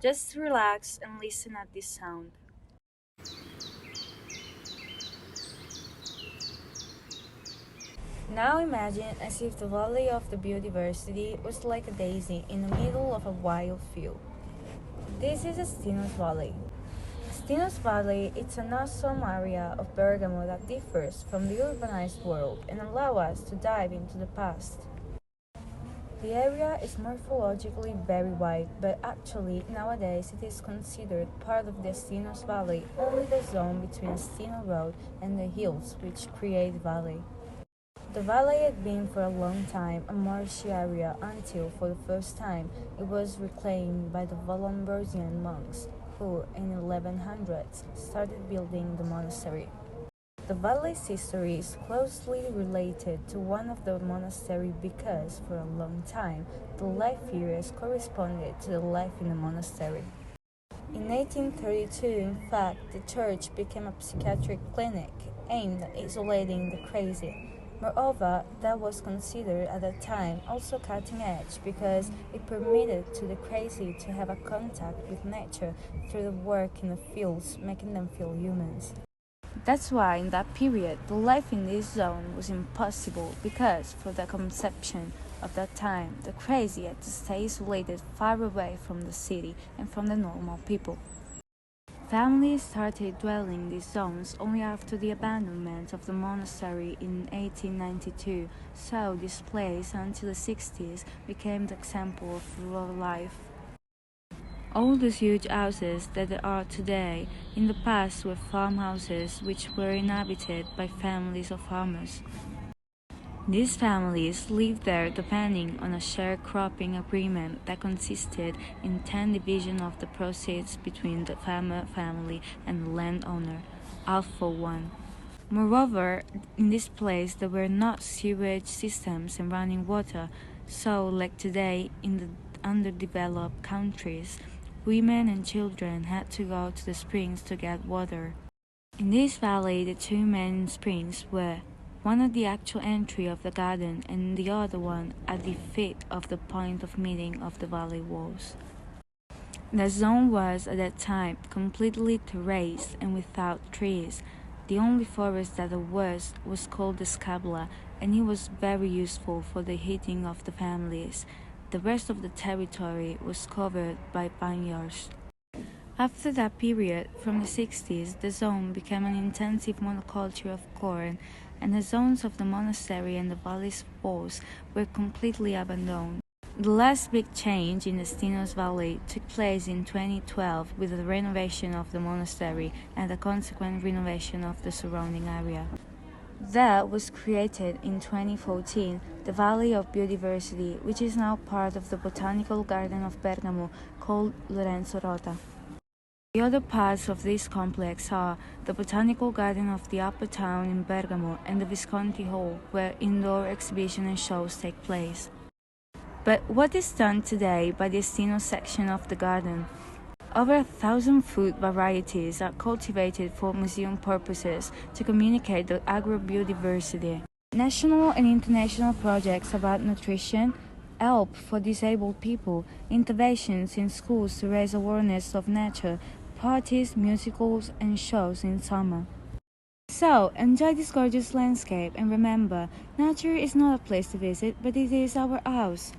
Just relax and listen at this sound. Now imagine as if the Valley of the Biodiversity was like a daisy in the middle of a wild field. This is Stinos Valley. Stinos Valley is an awesome area of Bergamo that differs from the urbanized world and allows us to dive into the past. The area is morphologically very wide, but actually nowadays it is considered part of the Stinos Valley, only the zone between Stino Road and the hills which create the valley. The valley had been for a long time a marshy area until, for the first time, it was reclaimed by the Vallombrosian monks, who, in 1100s, started building the monastery. The valley's history is closely related to one of the monastery because, for a long time, the life periods corresponded to the life in the monastery. In 1832, in fact, the church became a psychiatric clinic aimed at isolating the crazy. Moreover, that was considered at that time also cutting edge because it permitted to the crazy to have a contact with nature through the work in the fields, making them feel humans. That's why in that period, the life in this zone was impossible because, for the conception of that time, the crazy had to stay isolated far away from the city and from the normal people. Families started dwelling these zones only after the abandonment of the monastery in 1892, so this place until the 60s became the example of rural life. All those huge houses that there are today in the past were farmhouses which were inhabited by families of farmers. These families lived there depending on a sharecropping agreement that consisted in 10 division of the proceeds between the farmer family and the landowner, all for one. Moreover, in this place there were not sewage systems and running water, so like today in the underdeveloped countries, women and children had to go to the springs to get water. In this valley, the two main springs were one at the actual entry of the garden and the other one at the feet of the point of meeting of the valley walls. The zone was, at that time, completely terraced and without trees. The only forest that there was called the scabula, and it was very useful for the heating of the families. The rest of the territory was covered by vineyards. After that period, from the 60s, the zone became an intensive monoculture of corn, and the zones of the monastery and the valley's walls were completely abandoned. The last big change in the Stinos Valley took place in 2012 with the renovation of the monastery and the consequent renovation of the surrounding area. That was created in 2014, the Valley of Biodiversity, which is now part of the Botanical Garden of Bergamo called Lorenzo Rota. The other parts of this complex are the Botanical Garden of the Upper Town in Bergamo and the Visconti Hall, where indoor exhibitions and shows take place. But what is done today by the Stino section of the garden? Over 1,000 food varieties are cultivated for museum purposes to communicate the agro-biodiversity. National and international projects about nutrition, help for disabled people, interventions in schools to raise awareness of nature, parties, musicals, and shows in summer. So, enjoy this gorgeous landscape and remember, nature is not a place to visit, but it is our house.